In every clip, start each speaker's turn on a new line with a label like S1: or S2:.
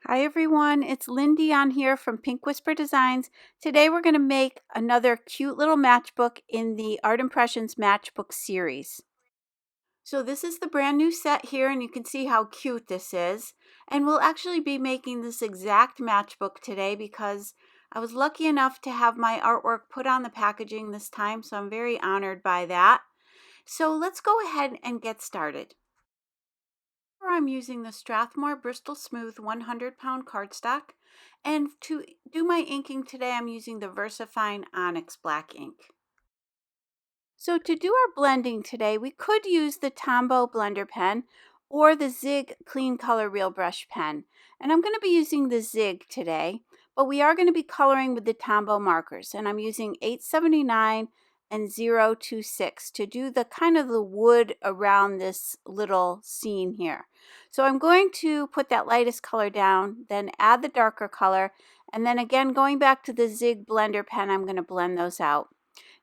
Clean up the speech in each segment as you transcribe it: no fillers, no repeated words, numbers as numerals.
S1: Hi everyone, it's Lindy on here from Pink Whisper Designs. Today we're going to make another cute little matchbook in the Art Impressions Matchbook series. So this is the brand new set here and you can see how cute this is. And we'll actually be making this exact matchbook today because I was lucky enough to have my artwork put on the packaging this time, so I'm very honored by that. So let's go ahead and get started. I'm using the Strathmore Bristol Smooth 100-pound cardstock, and to do my inking today I'm using the VersaFine Onyx black ink. So to do our blending today we could use the Tombow blender pen or the Zig Clean Color Real Brush pen, and I'm going to be using the Zig today, but we are going to be coloring with the Tombow markers, and I'm using 879 and 026 to do the kind of the wood around this little scene here. So I'm going to put that lightest color down, then add the darker color, and then again going back to the Zig blender pen, I'm going to blend those out.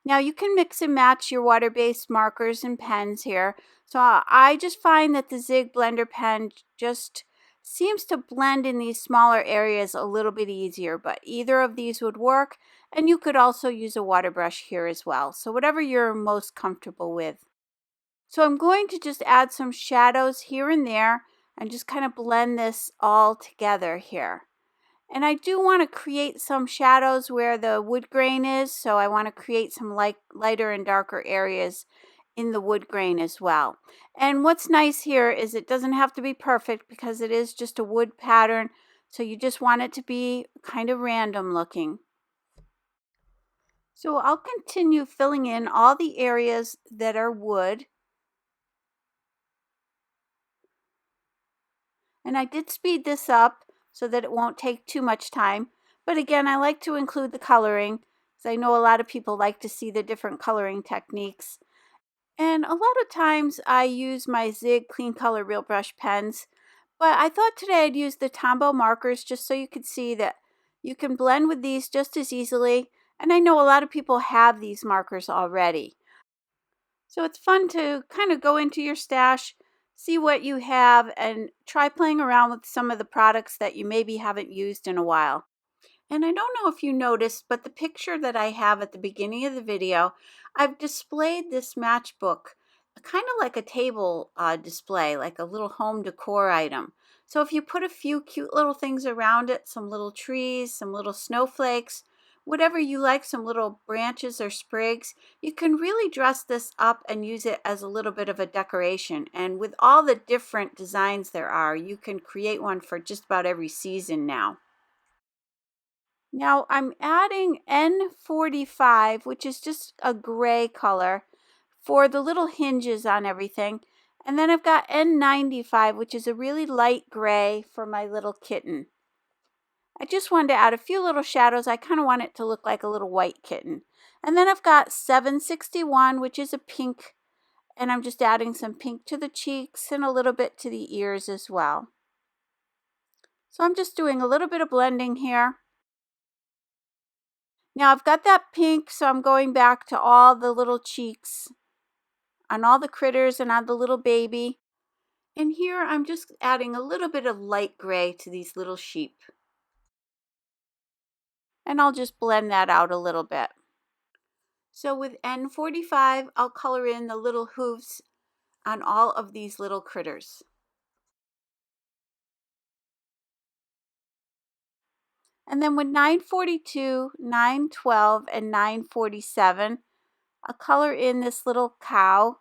S1: Now you can mix and match your water-based markers and pens here. So I just find that the Zig blender pen just seems to blend in these smaller areas a little bit easier, but either of these would work, and you could also use a water brush here as well. So whatever you're most comfortable with. So I'm going to just add some shadows here and there and just kind of blend this all together here. And I do want to create some shadows where the wood grain is, so I want to create some lighter and darker areas in the wood grain as well. And what's nice here is it doesn't have to be perfect because it is just a wood pattern, so you just want it to be kind of random looking. So I'll continue filling in all the areas that are wood. And I did speed this up so that it won't take too much time. But again, I like to include the coloring because I know a lot of people like to see the different coloring techniques. And a lot of times I use my Zig Clean Color Real Brush pens, but I thought today I'd use the Tombow markers just so you could see that you can blend with these just as easily. And I know a lot of people have these markers already. So it's fun to kind of go into your stash, see what you have, and try playing around with some of the products that you maybe haven't used in a while. And I don't know if you noticed, but the picture that I have at the beginning of the video, I've displayed this matchbook, kind of like a table display, like a little home decor item. So if you put a few cute little things around it, some little trees, some little snowflakes, whatever you like, some little branches or sprigs, you can really dress this up and use it as a little bit of a decoration. And with all the different designs there are, you can create one for just about every season now. Now I'm adding N45, which is just a gray color, for the little hinges on everything. And then I've got N95, which is a really light gray for my little kitten. I just wanted to add a few little shadows. I kind of want it to look like a little white kitten. And then I've got 761, which is a pink, and I'm just adding some pink to the cheeks and a little bit to the ears as well. So I'm just doing a little bit of blending here. Now I've got that pink, so I'm going back to all the little cheeks on all the critters and on the little baby. And here I'm just adding a little bit of light gray to these little sheep. And I'll just blend that out a little bit. So with N45, I'll color in the little hooves on all of these little critters. And then with 942, 912, and 947, I'll color in this little cow,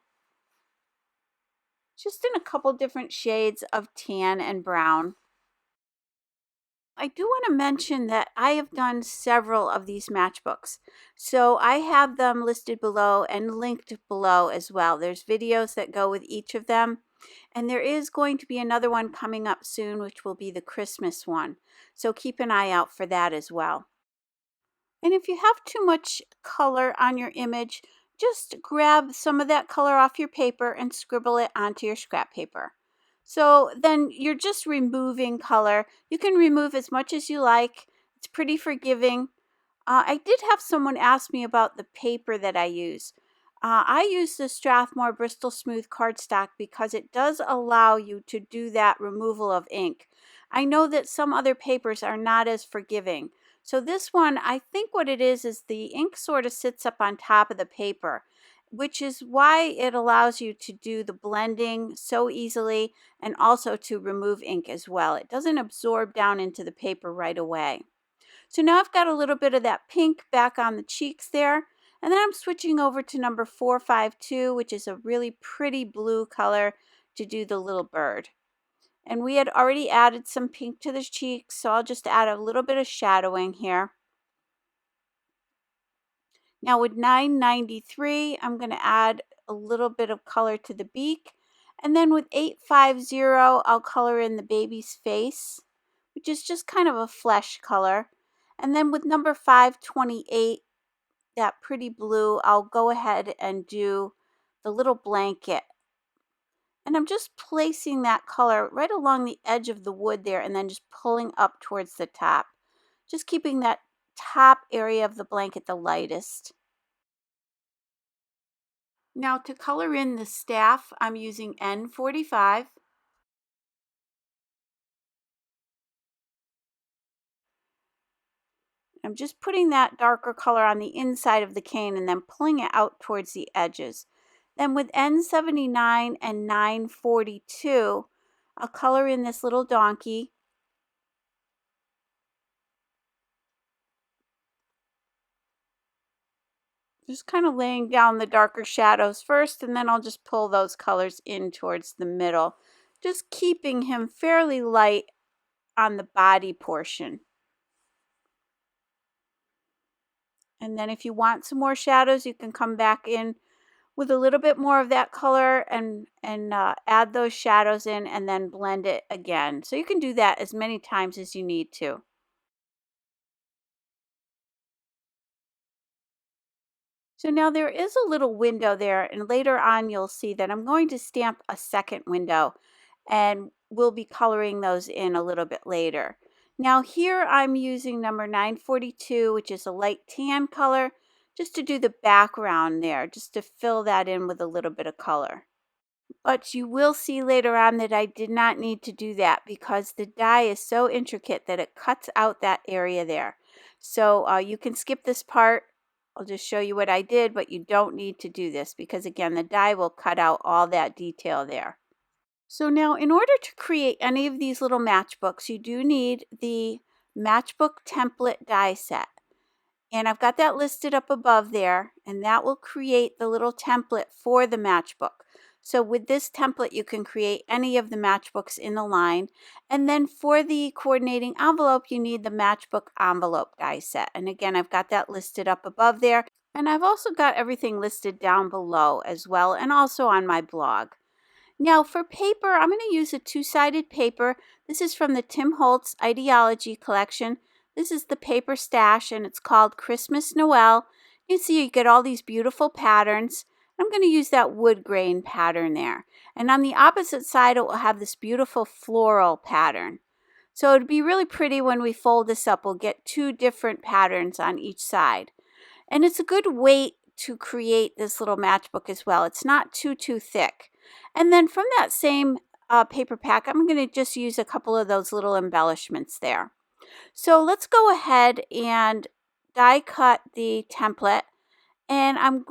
S1: just in a couple different shades of tan and brown. I do want to mention that I have done several of these matchbooks. So I have them listed below and linked below as well. There's videos that go with each of them. And there is going to be another one coming up soon, which will be the Christmas one. So keep an eye out for that as well. And if you have too much color on your image, just grab some of that color off your paper and scribble it onto your scrap paper. So then you're just removing color. You can remove as much as you like. It's pretty forgiving. I did have someone ask me about the paper that I use. I use the Strathmore Bristol Smooth cardstock because it does allow you to do that removal of ink. I know that some other papers are not as forgiving. So this one, I think what it is the ink sort of sits up on top of the paper, which is why it allows you to do the blending so easily and also to remove ink as well. It doesn't absorb down into the paper right away. So now I've got a little bit of that pink back on the cheeks there. And then I'm switching over to number 452, which is a really pretty blue color to do the little bird. And we had already added some pink to the cheeks, so I'll just add a little bit of shadowing here. Now with 993, I'm going to add a little bit of color to the beak. And then with 850, I'll color in the baby's face, which is just kind of a flesh color. And then with number 528, that pretty blue, I'll go ahead and do the little blanket. And I'm just placing that color right along the edge of the wood there and then just pulling up towards the top. Just keeping that top area of the blanket the lightest. Now to color in the staff, I'm using N45. I'm just putting that darker color on the inside of the cane and then pulling it out towards the edges. Then with N79 and 942, I'll color in this little donkey. Just kind of laying down the darker shadows first, and then I'll just pull those colors in towards the middle, just keeping him fairly light on the body portion. And then if you want some more shadows, you can come back in with a little bit more of that color and add those shadows in and then blend it again. So you can do that as many times as you need to. So now there is a little window there, and later on you'll see that I'm going to stamp a second window, and we'll be coloring those in a little bit later. Now here I'm using number 942, which is a light tan color, just to do the background there, just to fill that in with a little bit of color. But you will see later on that I did not need to do that because the die is so intricate that it cuts out that area there. So you can skip this part. I'll just show you what I did, but you don't need to do this because again, the die will cut out all that detail there. So now in order to create any of these little matchbooks, you do need the Matchbook template die set. And I've got that listed up above there, and that will create the little template for the matchbook. So with this template, you can create any of the matchbooks in the line. And then for the coordinating envelope, you need the Matchbook envelope die set. And again, I've got that listed up above there. And I've also got everything listed down below as well, and also on my blog. Now for paper, I'm going to use a two-sided paper. This is from the Tim Holtz Idea-ology collection. This is the paper stash, and it's called Christmas Noel. You see you get all these beautiful patterns. I'm going to use that wood grain pattern there. And on the opposite side, it will have this beautiful floral pattern. So it'd be really pretty when we fold this up. We'll get two different patterns on each side. And it's a good weight to create this little matchbook as well. It's not too thick. And then from that same paper pack, I'm going to just use a couple of those little embellishments there. So let's go ahead and die cut the template. And I'm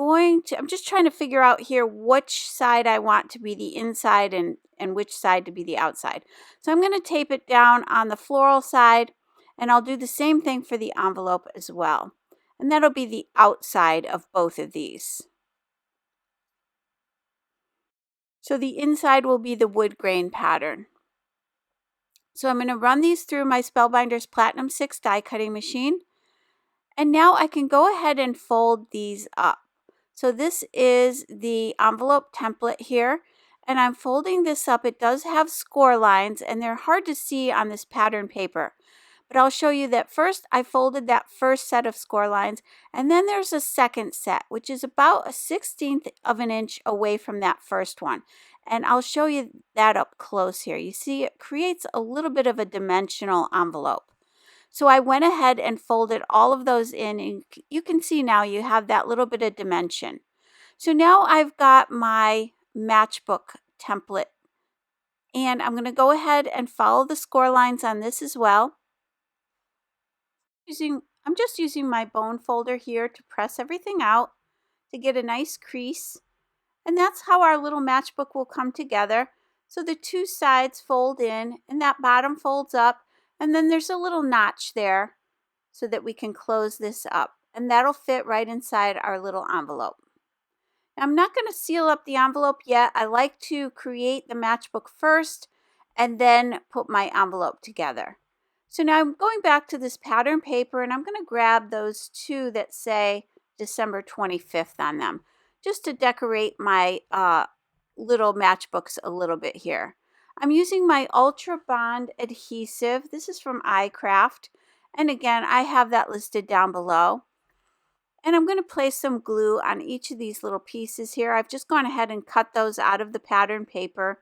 S1: just trying to figure out here which side I want to be the inside and which side to be the outside. So I'm going to tape it down on the floral side, and I'll do the same thing for the envelope as well. And that'll be the outside of both of these. So the inside will be the wood grain pattern. So I'm going to run these through my Spellbinders Platinum 6 die cutting machine. And now I can go ahead and fold these up. So this is the envelope template here, and I'm folding this up. It does have score lines, and they're hard to see on this pattern paper. But I'll show you that first I folded that first set of score lines, and then there's a second set, which is about 1/16 of an inch away from that first one. And I'll show you that up close here. You see it creates a little bit of a dimensional envelope. So I went ahead and folded all of those in, and you can see now you have that little bit of dimension. So now I've got my matchbook template, And I'm going to go ahead and follow the score lines on this as well. I'm just using my bone folder here to press everything out to get a nice crease. And that's how our little matchbook will come together. So the two sides fold in and that bottom folds up, and then there's a little notch there so that we can close this up, and that'll fit right inside our little envelope. Now, I'm not going to seal up the envelope yet. I like to create the matchbook first and then put my envelope together. So now I'm going back to this pattern paper, and I'm going to grab those two that say December 25th on them, just to decorate my little matchbooks a little bit here. I'm using my Ultra Bond adhesive. This is from iCraft. And again, I have that listed down below. And I'm going to place some glue on each of these little pieces here. I've just gone ahead and cut those out of the pattern paper.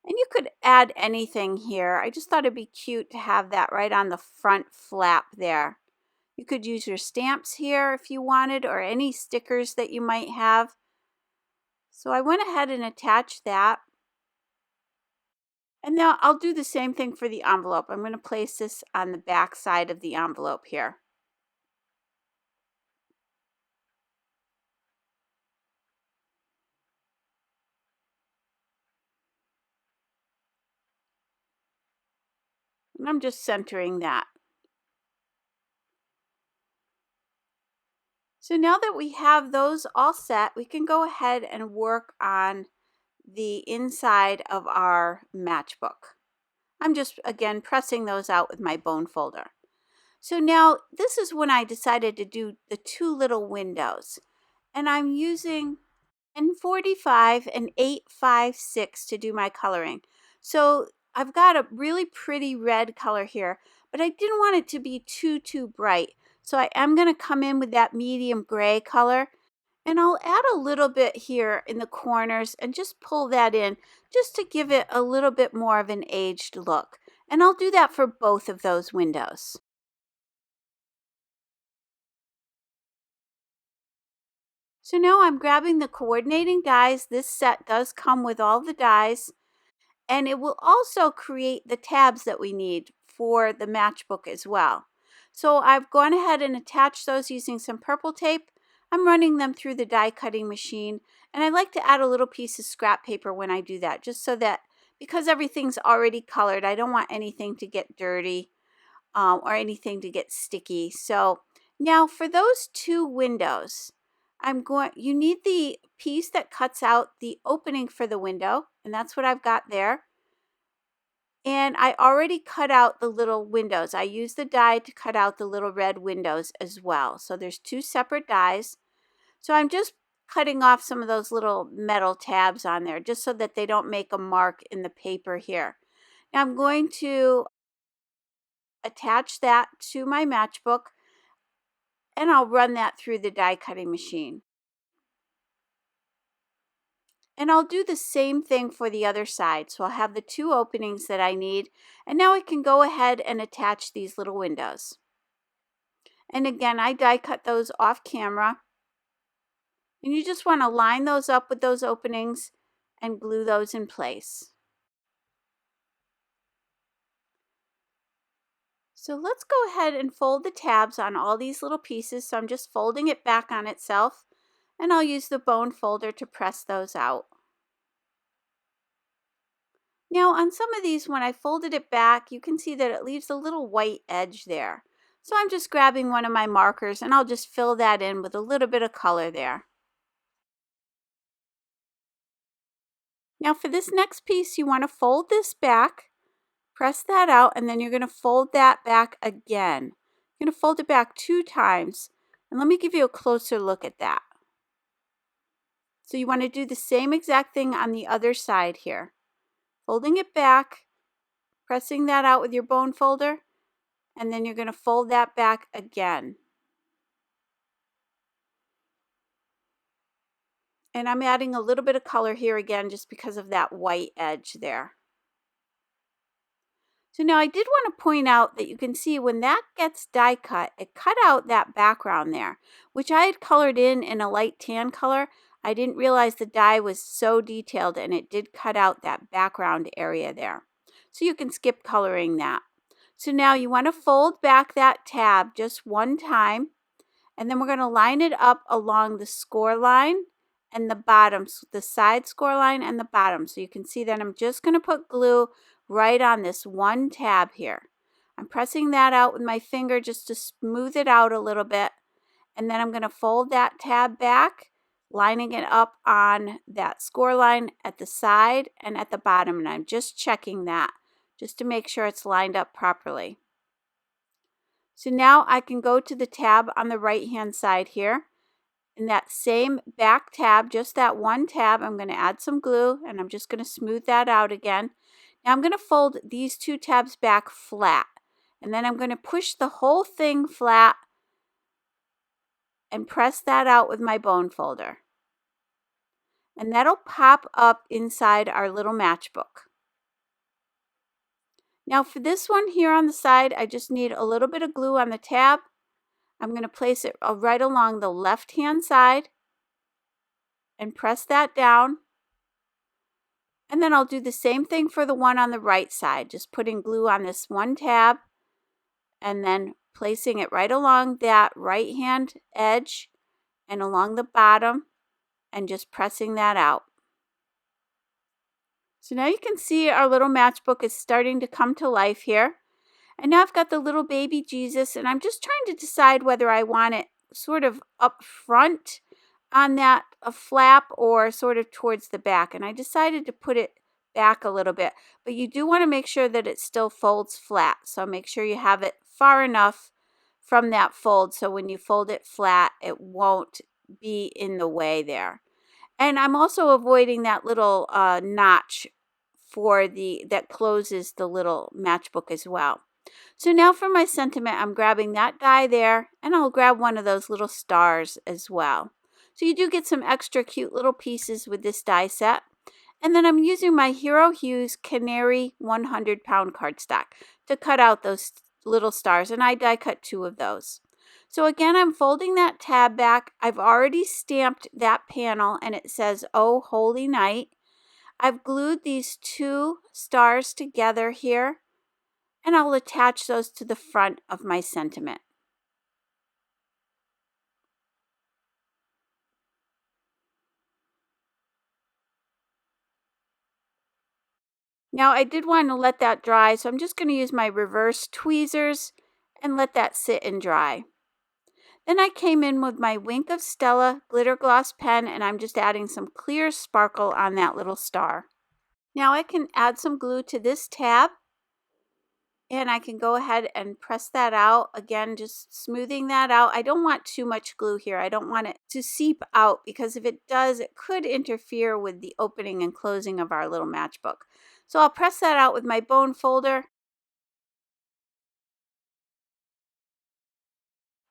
S1: And you could add anything here. I just thought it'd be cute to have that right on the front flap there. You could use your stamps here if you wanted, or any stickers that you might have. So I went ahead and attached that. And now I'll do the same thing for the envelope. I'm going to place this on the back side of the envelope here. And I'm just centering that. So now that we have those all set, we can go ahead and work on the inside of our matchbook. I'm just, again, pressing those out with my bone folder. So now this is when I decided to do the two little windows. And I'm using N45 and 856 to do my coloring. So I've got a really pretty red color here, but I didn't want it to be too bright. So I am going to come in with that medium gray color, and I'll add a little bit here in the corners and just pull that in just to give it a little bit more of an aged look. And I'll do that for both of those windows. So now I'm grabbing the coordinating dies. This set does come with all the dies, and it will also create the tabs that we need for the matchbook as well. So I've gone ahead and attached those using some purple tape. I'm running them through the die cutting machine, and I like to add a little piece of scrap paper when I do that, just so that because everything's already colored, I don't want anything to get dirty or anything to get sticky. So now for those two windows, you need the piece that cuts out the opening for the window, and that's what I've got there. And I already cut out the little windows. I used the die to cut out the little red windows as well. So there's two separate dies. So I'm just cutting off some of those little metal tabs on there just so that they don't make a mark in the paper here. Now I'm going to attach that to my matchbook, and I'll run that through the die cutting machine. And I'll do the same thing for the other side. So I'll have the two openings that I need. And now I can go ahead and attach these little windows. And again, I die cut those off camera. And you just want to line those up with those openings and glue those in place. So let's go ahead and fold the tabs on all these little pieces. So I'm just folding it back on itself. And I'll use the bone folder to press those out. Now on some of these, when I folded it back, you can see that it leaves a little white edge there. So I'm just grabbing one of my markers, and I'll just fill that in with a little bit of color there. Now for this next piece, you want to fold this back, press that out, and then you're going to fold that back again. You're going to fold it back 2 times. And let me give you a closer look at that. So you want to do the same exact thing on the other side here. Folding it back, pressing that out with your bone folder, and then you're going to fold that back again. And I'm adding a little bit of color here again just because of that white edge there. So now I did want to point out that you can see when that gets die cut, it cut out that background there, which I had colored in a light tan color. I didn't realize the die was so detailed, and it did cut out that background area there. So you can skip coloring that. So now you want to fold back that tab just one time, and then we're going to line it up along the score line and the bottom, the side score line and the bottom. So you can see that I'm just going to put glue right on this one tab here. I'm pressing that out with my finger just to smooth it out a little bit. And then I'm going to fold that tab back, lining it up on that score line at the side and at the bottom. And I'm just checking that just to make sure it's lined up properly. So now I can go to the tab on the right hand side here. In that same back tab, just that one tab, I'm going to add some glue, and I'm just going to smooth that out again. Now I'm going to fold these two tabs back flat, and then I'm going to push the whole thing flat and press that out with my bone folder. And that'll pop up inside our little matchbook. Now for this one here on the side, I just need a little bit of glue on the tab. I'm going to place it right along the left-hand side and press that down. And then I'll do the same thing for the one on the right side, just putting glue on this one tab and then placing it right along that right-hand edge and along the bottom and just pressing that out. So now you can see our little matchbook is starting to come to life here. And now I've got the little baby Jesus, and I'm just trying to decide whether I want it sort of up front on that flap or sort of towards the back. And I decided to put it back a little bit, but you do want to make sure that it still folds flat. So make sure you have it far enough from that fold so when you fold it flat, it won't be in the way there. And I'm also avoiding that little notch for that closes the little matchbook as well. So now for my sentiment, I'm grabbing that die there, and I'll grab one of those little stars as well. So you do get some extra cute little pieces with this die set. And then I'm using my Hero Hues Canary 100-pound cardstock to cut out those little stars, and I die cut 2 of those. So again, I'm folding that tab back. I've already stamped that panel, and it says, "Oh, Holy Night." I've glued these 2 stars together here, and I'll attach those to the front of my sentiment. Now I did want to let that dry, so I'm just going to use my reverse tweezers and let that sit and dry. Then I came in with my Wink of Stella glitter gloss pen, and I'm just adding some clear sparkle on that little star. Now I can add some glue to this tab, and I can go ahead and press that out. Again, just smoothing that out. I don't want too much glue here. I don't want it to seep out, because if it does, it could interfere with the opening and closing of our little matchbook. So I'll press that out with my bone folder.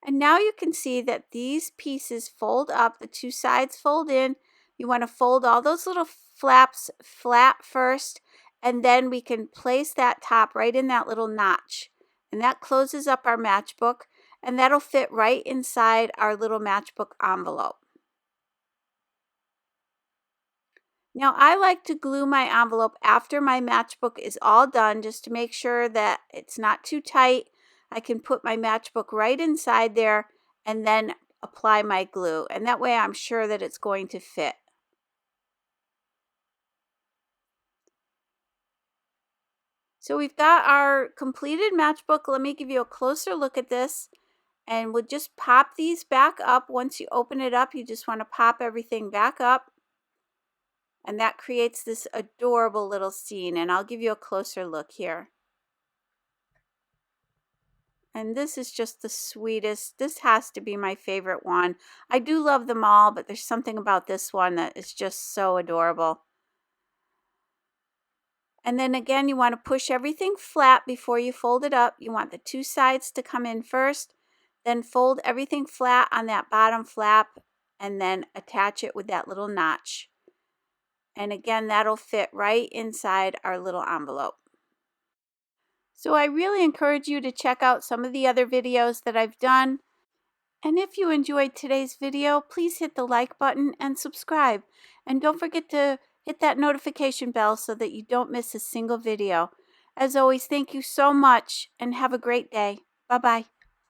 S1: And now you can see that these pieces fold up, the 2 sides fold in. You want to fold all those little flaps flat first, and then we can place that top right in that little notch. And that closes up our matchbook, and that'll fit right inside our little matchbook envelope. Now I like to glue my envelope after my matchbook is all done, just to make sure that it's not too tight. I can put my matchbook right inside there and then apply my glue, and that way I'm sure that it's going to fit. So we've got our completed matchbook. Let me give you a closer look at this, and we'll just pop these back up. Once you open it up, you just want to pop everything back up, and that creates this adorable little scene, and I'll give you a closer look here. And this is just the sweetest. This has to be my favorite one. I do love them all, but there's something about this one that is just so adorable. And then again, you want to push everything flat before you fold it up. You want the 2 sides to come in first, then fold everything flat on that bottom flap, and then attach it with that little notch. And again, that'll fit right inside our little envelope. So I really encourage you to check out some of the other videos that I've done. And if you enjoyed today's video, please hit the like button and subscribe. And don't forget to hit that notification bell so that you don't miss a single video. As always, thank you so much and have a great day. Bye-bye.